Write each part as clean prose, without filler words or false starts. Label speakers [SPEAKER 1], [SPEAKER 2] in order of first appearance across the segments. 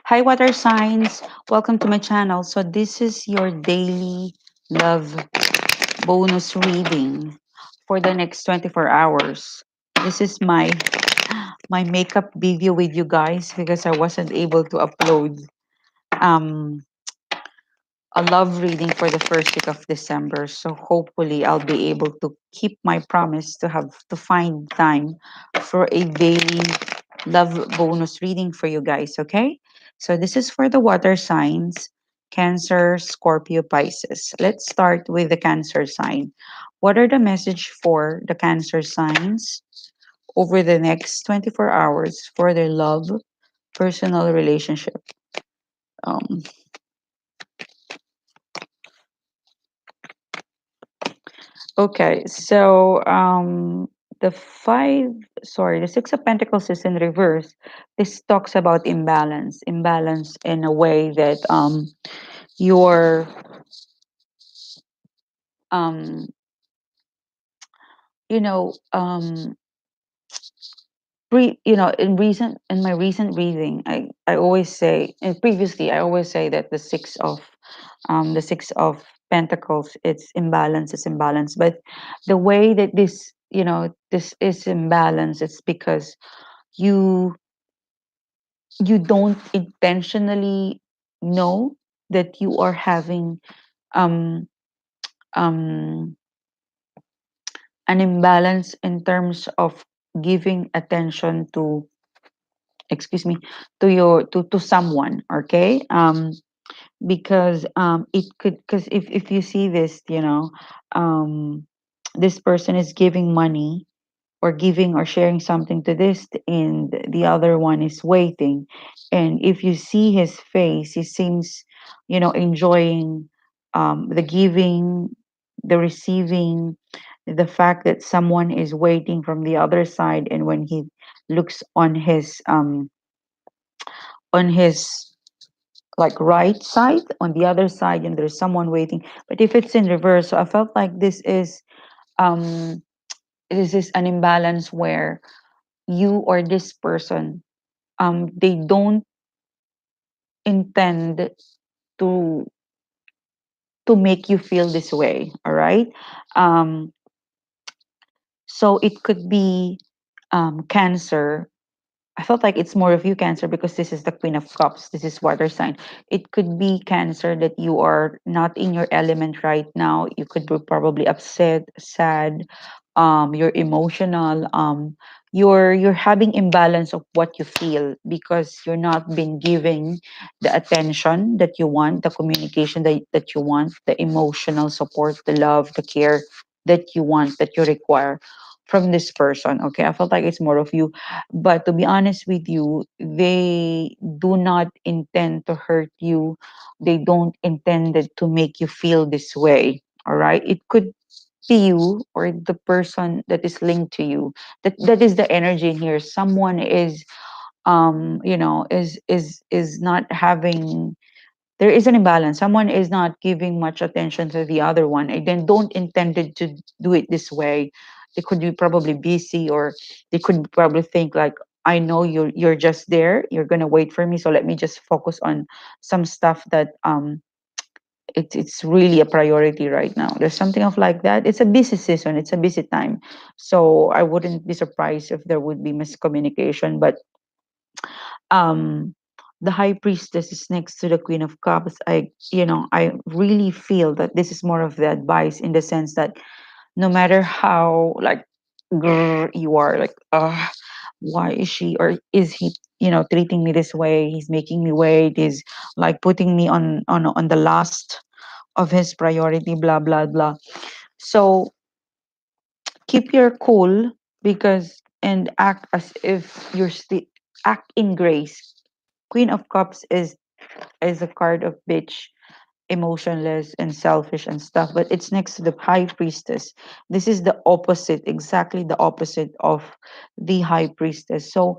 [SPEAKER 1] Hi, water signs. Welcome to my channel. So, this is your daily love bonus reading for the next 24 hours. This is my makeup video with you guys because I wasn't able to upload um a love reading for the first week of December. So hopefully I'll be able to keep my promise to find time for a daily love bonus reading for you guys, okay? So this is for the water signs, Cancer, Scorpio, Pisces. Let's start with the Cancer sign. What are the message for the Cancer signs over the next 24 hours for their love, personal relationship? Um, Okay, so the five, sorry, the Six of Pentacles is in reverse. This talks about imbalance, imbalance in a way that you're um you know in my recent reading, I always say, and previously I always say that the Six of Pentacles, it's imbalance, but the way that this is imbalance, it's because you you don't intentionally know that you are having um um an imbalance in terms of giving attention to, excuse me, to someone, okay? Because it could, because if you see this, um this person is giving money or giving or sharing something to this, and the other one is waiting, and if you see his face, he seems enjoying the giving, the receiving, the fact that someone is waiting from the other side, and when he looks on his like right side, on the other side, and there's someone waiting. But if it's in reverse, so I felt like um this is an imbalance where you or this person, they don't intend to make you feel this way, all right? um so it could be Cancer. I felt like it's more of you, Cancer, because this is the Queen of Cups. This is water sign. It could be Cancer that you are not in your element right now. You could be probably upset, sad, you're emotional, you're having imbalance of what you feel because you're not been giving the attention that you want, the communication that you want, the emotional support, the love, the care that you want, that you require from this person. Okay, I felt like it's more of you, but to be honest with you, they do not intend to hurt you. They don't intend it to make you feel this way. All right. It could be you or the person that is linked to you. That is the energy in here. Someone is is not having, there is an imbalance. Someone is not giving much attention to the other one, and then don't intended to do it this way. They could be probably busy, or they could probably think like, I know you're just there. You're gonna wait for me, so let me just focus on some stuff that it's really a priority right now. There's something of like that. It's a busy season. It's a busy time, so I wouldn't be surprised if there would be miscommunication. But um the High Priestess is next to the Queen of Cups. I really feel that this is more of the advice, in the sense that no matter how like grr you are, like, why is she or is he treating me this way? He's making me wait. He's like putting me on the last of his priority, blah blah blah. So keep your cool, because and act as if you're still, act in grace. Queen of Cups is a card of bitch, emotionless and selfish and stuff, but it's next to the High Priestess. This is the opposite, exactly the opposite of the High Priestess. So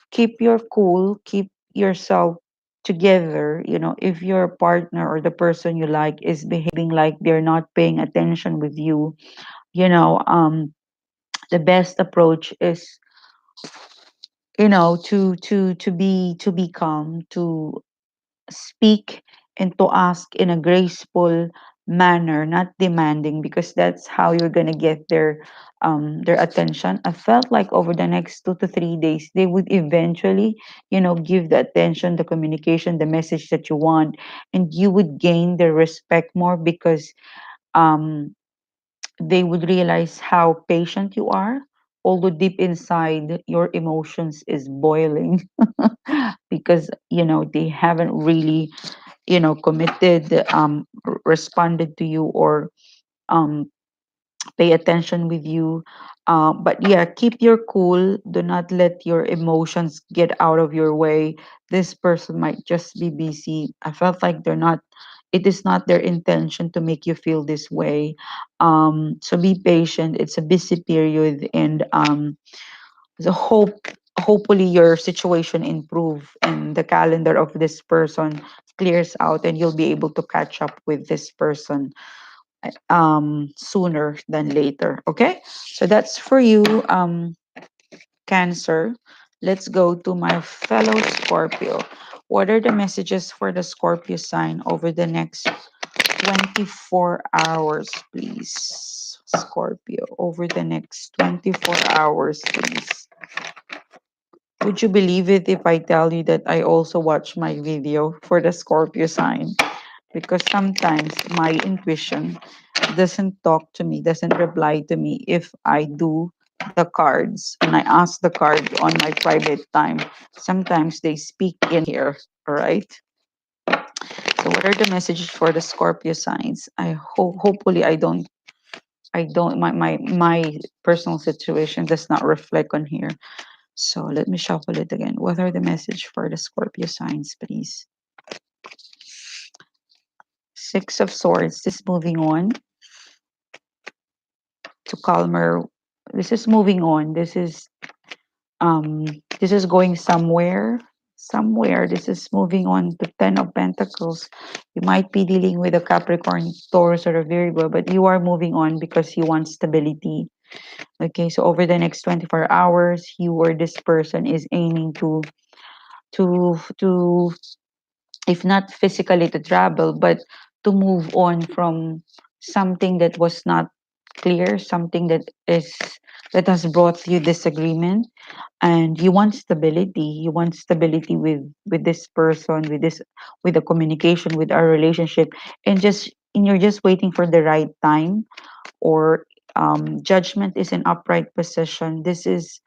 [SPEAKER 1] keep your cool, keep yourself together. If your partner or the person you like is behaving like they're not paying attention with you, the best approach is to be calm, to speak and to ask in a graceful manner, not demanding, because that's how you're gonna get their attention. I felt like over the next 2 to 3 days, they would eventually, give the attention, the communication, the message that you want, and you would gain their respect more because um they would realize how patient you are, although deep inside your emotions is boiling because they haven't really committed, responded to you, or um pay attention with you. But yeah, keep your cool. Do not let your emotions get out of your way. This person might just be busy. I felt like it is not their intention to make you feel this way. So be patient. It's a busy period, and so hopefully your situation improve and the calendar of this person clears out, and you'll be able to catch up with this person sooner than later. Okay, so that's for you, Cancer. Let's go to my fellow Scorpio. What are the messages for the Scorpio sign over the next 24 hours, please? Scorpio, over the next 24 hours, please. Would you believe it if I tell you that I also watch my video for the Scorpio sign? Because sometimes my intuition doesn't talk to me, doesn't reply to me if I do the cards and I ask the card on my private time. Sometimes they speak in here, all right? So what are the messages for the Scorpio signs? I hope hopefully I don't my personal situation does not reflect on here. So let me shuffle it again. What are the message for the Scorpio signs, please? Six of Swords. This is moving on to calmer. This is moving on. Um this is going somewhere. Somewhere. This is moving on to Ten of Pentacles. You might be dealing with a Capricorn, Taurus, or a Virgo, but you are moving on because you want stability. Okay, so over the next 24 hours, you or this person is aiming to if not physically to travel, but to move on from something that was not clear, something that has brought you disagreement, and you want stability. You want stability with this person, with the communication, with our relationship, and you're just waiting for the right time, or judgment is an upright position. This is,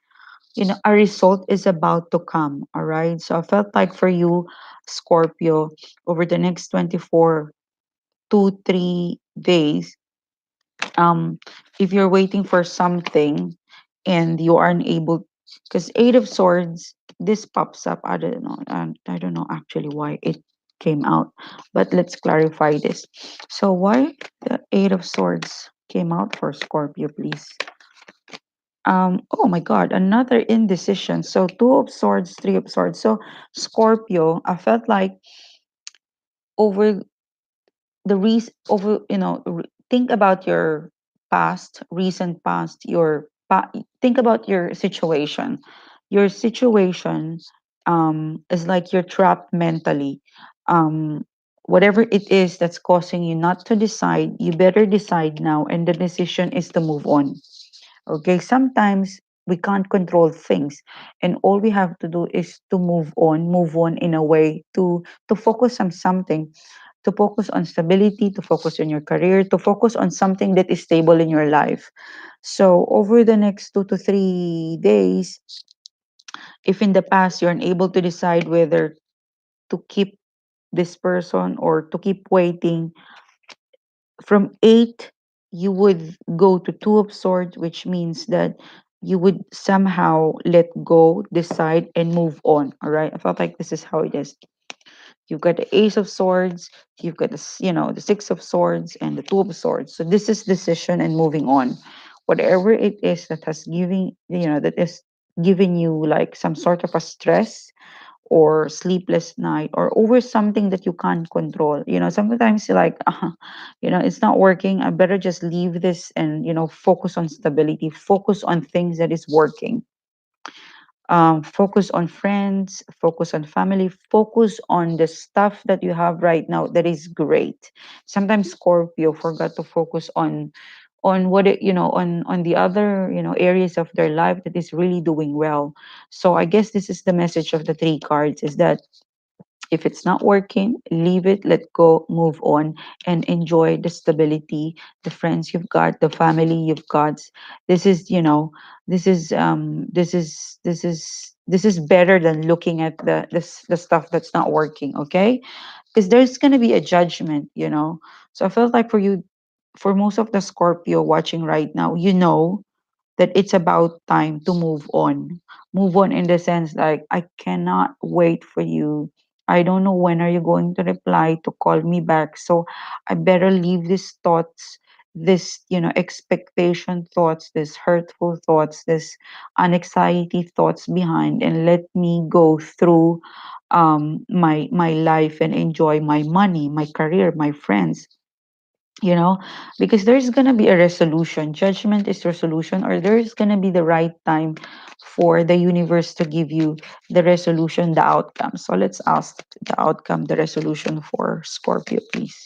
[SPEAKER 1] a result is about to come. All right. So I felt like for you, Scorpio, over the next 24 to 3 days, um, if you're waiting for something and you aren't able, because Eight of Swords, this pops up. I don't know. I don't know actually why it came out, but let's clarify this. So why the Eight of Swords came out for Scorpio, please? Oh my god, another indecision. So Two of Swords, Three of Swords. So Scorpio, I felt like over the reason, over, think about your past, recent past, think about your situation. Is like you're trapped mentally. Whatever it is that's causing you not to decide, you better decide now, and the decision is to move on. Okay, sometimes we can't control things, and all we have to do is to move on in a way to focus on something, to focus on stability, to focus on your career, to focus on something that is stable in your life. So over the next 2 to 3 days, if in the past you're unable to decide whether to keep this person or to keep waiting, from eight, you would go to Two of Swords, which means that you would somehow let go, decide, and move on. All right. I felt like this is how it is. You've got the Ace of Swords, you've got the Six of Swords, and the Two of Swords. So this is decision and moving on. Whatever it is that has that is giving you like some sort of a stress or sleepless night or over something that you can't control. Sometimes you're like, it's not working. I better just leave this and, focus on stability, focus on things that is working. Focus on friends, focus on family, focus on the stuff that you have right now that is great. Sometimes Scorpio forgot to focus on what it, on the other, areas of their life that is really doing well. So I guess this is the message of the three cards, is that if it's not working, leave it, let go, move on, and enjoy the stability, the friends you've got, the family you've got. This is, this is better than looking at the stuff that's not working. Okay, because there's gonna be a judgment. So I felt like for you, for most of the Scorpio watching right now, that it's about time to move on. Move on in the sense like, I cannot wait for you. I don't know when are you going to reply to call me back. So I better leave these thoughts, this, expectation thoughts, this hurtful thoughts, this anxiety thoughts behind, and let me go through my life and enjoy my money, my career, my friends, you know because there's going to be a resolution. Judgment is resolution, or there's going to be the right time for the universe to give you the resolution, the outcome. So let's ask the outcome, the resolution for Scorpio, please.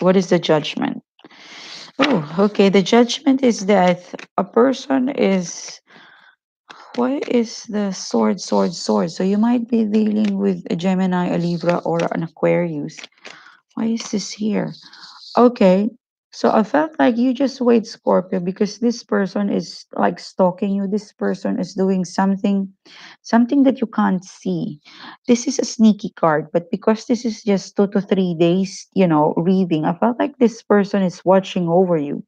[SPEAKER 1] What is the judgment? Oh, okay, the judgment is that a person is, why is the sword? So you might be dealing with a Gemini, a Libra, or an Aquarius. Why is this here? Okay. So I felt like you just wait, Scorpio, because this person is like stalking you. This person is doing something that you can't see. This is a sneaky card, but because this is just 2 to 3 days, reading, I felt like this person is watching over you.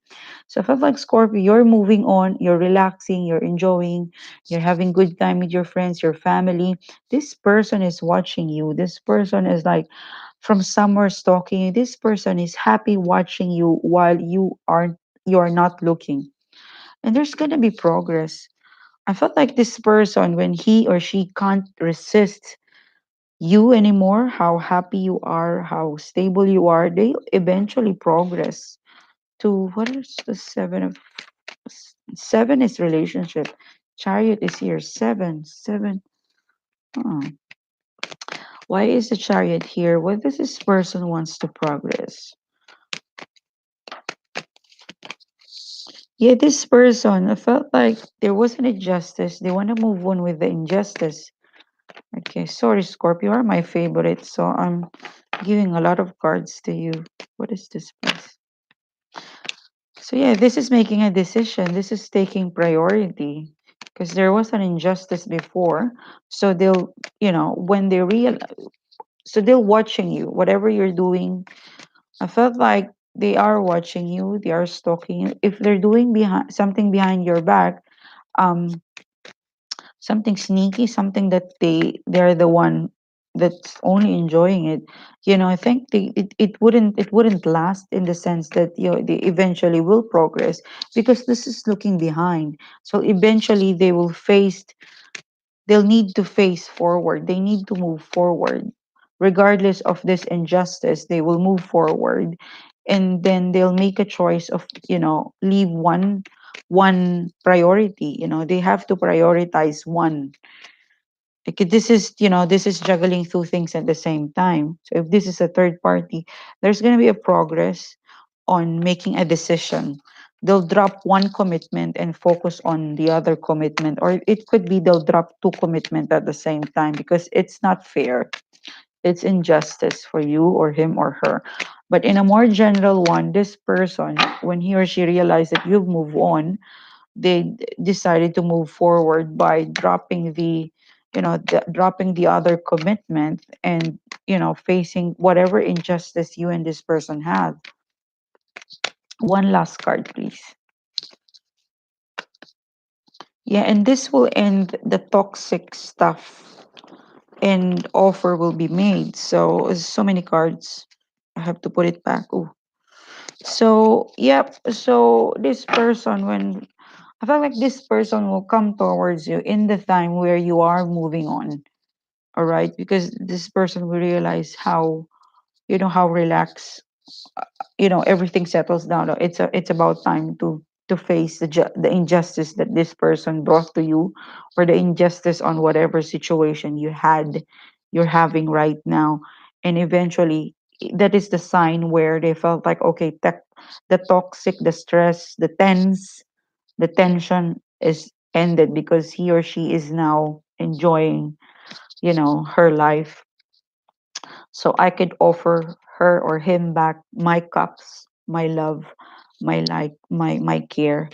[SPEAKER 1] So I felt like, Scorpio, you're moving on, you're relaxing, you're enjoying, you're having good time with your friends, your family. This person is watching you. This person is like from somewhere stalking you. This person is happy watching you while you are not looking. And there's gonna be progress. I felt like this person, when he or she can't resist you anymore, how happy you are, how stable you are, they eventually progress to, what is the seven is relationship. Chariot is here. Seven. Oh. Why is the chariot here? What does this person wants to progress? Yeah, this person, I felt like there was an injustice. They want to move on with the injustice. Okay, sorry, Scorpio, you are my favorite, so I'm giving a lot of cards to you. What is this, please? So yeah, this is making a decision. This is taking priority because there was an injustice before. So they'll, when they real, so they're watching you, whatever you're doing. I felt like they are watching you. They are stalking you. If they're doing behind something behind your back, um, something sneaky, something that they're the one that's only enjoying it. I think it wouldn't last, in the sense that they eventually will progress, because this is looking behind. So eventually they'll need to face forward. They need to move forward. Regardless of this injustice, they will move forward, and then they'll make a choice of, leave one priority. They have to prioritize one. Like, this is juggling two things at the same time. So if this is a third party, there's going to be a progress on making a decision. They'll drop one commitment and focus on the other commitment, or it could be they'll drop two commitment at the same time, because it's not fair. It's injustice for you or him or her. But in a more general one, this person, when he or she realized that you've moved on, they decided to move forward by dropping the other commitment, and facing whatever injustice you and this person had. One last card, please. Yeah, and this will end the toxic stuff, and offer will be made. So many cards. I have to put it back. Ooh. So yep. So this person, when I feel like this person will come towards you in the time where you are moving on. All right, because this person will realize how relaxed, everything settles down. It's about time to to face the injustice that this person brought to you, or the injustice on whatever situation you're having right now. And eventually, that is the sign where they felt like, okay, the toxic, the stress, the tension is ended, because he or she is now enjoying, her life. So I could offer her or him back my cups, my love, my like, my care.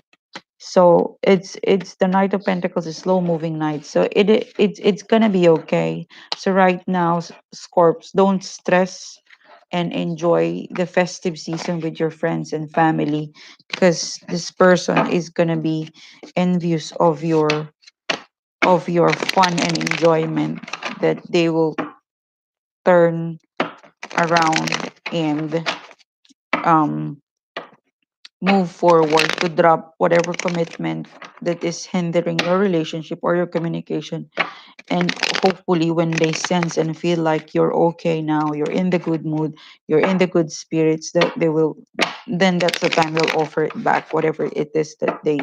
[SPEAKER 1] So it's the Knight of Pentacles, a slow moving knight. So it's gonna be okay. So right now, Scorps, don't stress and enjoy the festive season with your friends and family, because this person is gonna be envious of your fun and enjoyment, that they will turn around and um move forward to drop whatever commitment that is hindering your relationship or your communication. And hopefully, when they sense and feel like you're okay now, you're in the good mood, you're in the good spirits, that they will, then that's the time they'll offer it back, whatever it is that they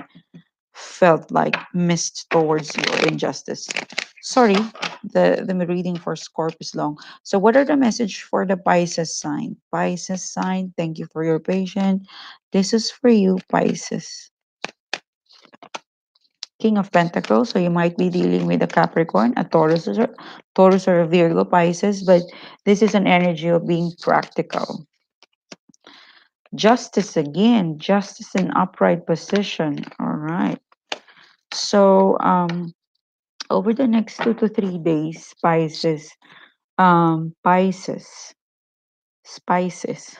[SPEAKER 1] felt like missed towards you or injustice. Sorry, the reading for Scorp is long. So what are the message for the Pisces sign? Pisces sign, thank you for your patience. This is for you, Pisces. King of Pentacles, so you might be dealing with a Capricorn, a Taurus or a Virgo, Pisces, but this is an energy of being practical. Justice again, justice in upright position. All right. So over the next 2 to 3 days, Pisces, spices.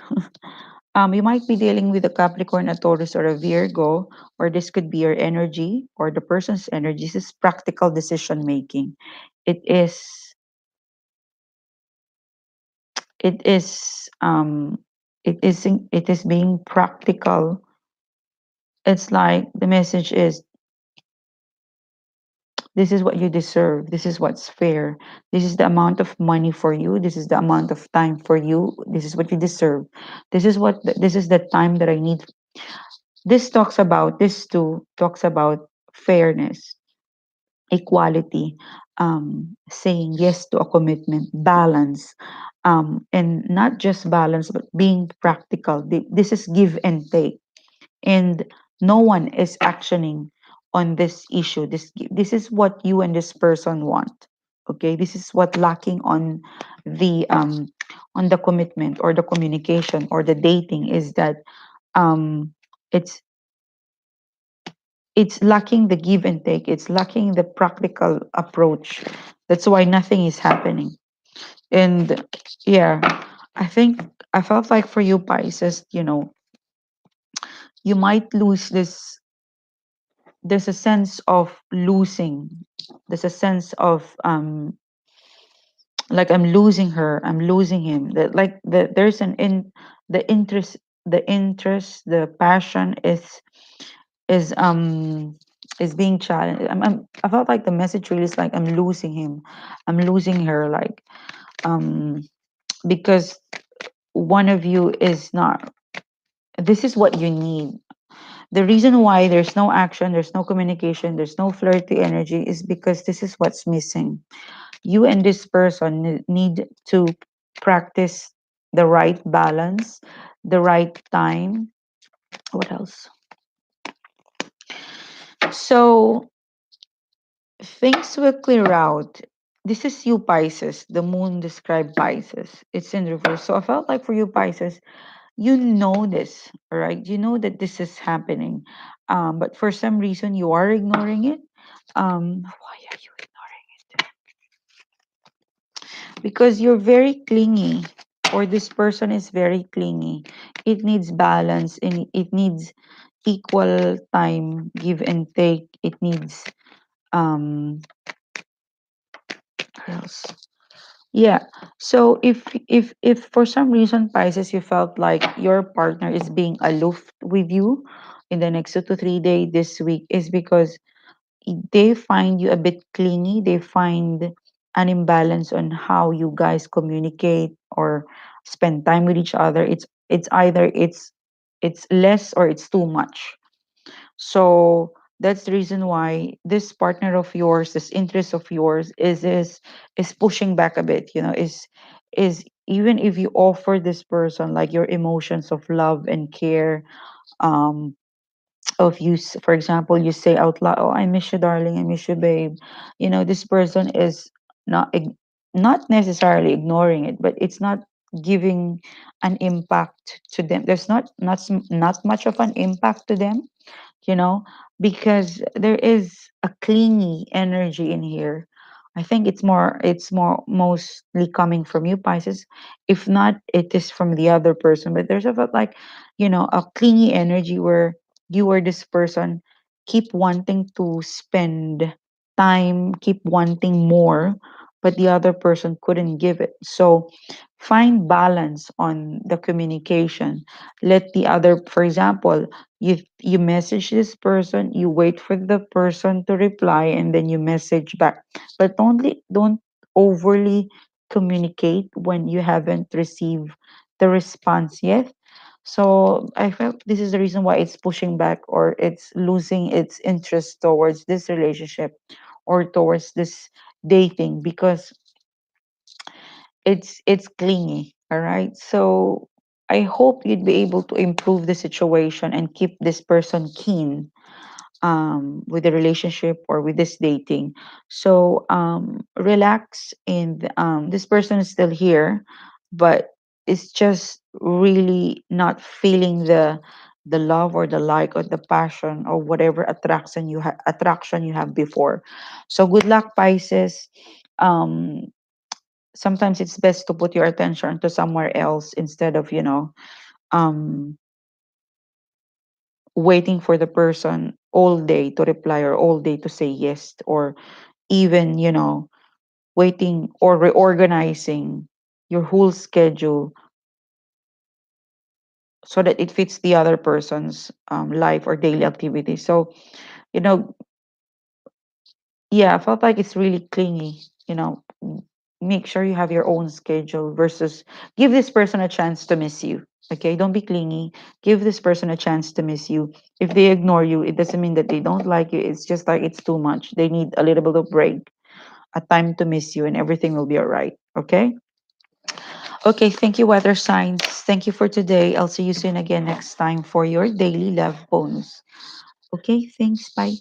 [SPEAKER 1] You might be dealing with a Capricorn, a Taurus, or a Virgo, or this could be your energy or the person's energy. This is practical decision making. It is, it is, it is being practical. It's like the message is, this is what you deserve. This is what's fair. This is the amount of money for you. This is the amount of time for you. This is what you deserve. This is the time that I need. This too talks about fairness, equality, saying yes to a commitment, balance, and not just balance, but being practical. This is give and take, and no one is actioning on this issue. This is what you and this person want. Okay, this is what lacking on the commitment or the communication or the dating, is that um it's it's lacking the give and take, it's lacking the practical approach. That's why nothing is happening. And yeah, I think I felt like for you, Pisces, you might lose this. There's a sense of losing. There's a sense of like, I'm losing her, I'm losing him, that like there's an in the passion is is being challenged. I felt like the message really is like, I'm losing him, I'm losing her, like um because one of you is not, this is what you need. The reason why there's no action, there's no communication, there's no flirty energy, is because this is what's missing. You and this person need to practice the right balance, the right time. What else? So things will clear out. This is you, Pisces. The moon described Pisces. It's in reverse. So I felt like for you, Pisces, you know this, all right? You know that this is happening. But for some reason, you are ignoring it. Why are you because you're very clingy, or this person is very clingy. It needs balance, and it needs equal time, give and take. It needs what else? Yeah. So if for some reason, Pisces, you felt like your partner is being aloof with you in the next 2 to 3 days this week, is because they find you a bit clingy. They find an imbalance on how you guys communicate or spend time with each other. It's either it's less or it's too much. So that's the reason why this partner of yours, this interest of yours is pushing back a bit, is even if you offer this person like your emotions of love and care, um of you, for example, you say out loud, "Oh, I miss you, darling, I miss you, babe." This person is not not necessarily ignoring it, but it's not giving an impact to them. There's not much of an impact to them, you know, because there is a clingy energy in here. I think it's more mostly coming from you, Pisces. If not, it is from the other person. But there's a like, a clingy energy where you or this person keep wanting to spend time, keep wanting more, but the other person couldn't give it. So find balance on the communication. Let the other, for example, you message this person, you wait for the person to reply, and then you message back, but don't overly communicate when you haven't received the response yet. So I felt this is the reason why it's pushing back, or it's losing its interest towards this relationship or towards this dating, because it's clingy. All right, so I hope you'd be able to improve the situation and keep this person keen, with the relationship or with this dating. So relax, and this person is still here, but it's just really not feeling the love or the like or the passion or whatever attraction you have before. So good luck, Pisces. um Sometimes it's best to put your attention to somewhere else instead of um waiting for the person all day to reply or all day to say yes, or even waiting or reorganizing your whole schedule so that it fits the other person's life or daily activity. So you know yeah, I felt like it's really clingy. Make sure you have your own schedule versus give this person a chance to miss you. Okay, don't be clingy. Give this person a chance to miss you. If they ignore you, it doesn't mean that they don't like you. It's just like it's too much. They need a little bit of break, a time to miss you, and everything will be all right. Okay. Okay, thank you, weather signs. Thank you for today. I'll see you soon again next time for your daily love bonus. Okay, thanks. Bye.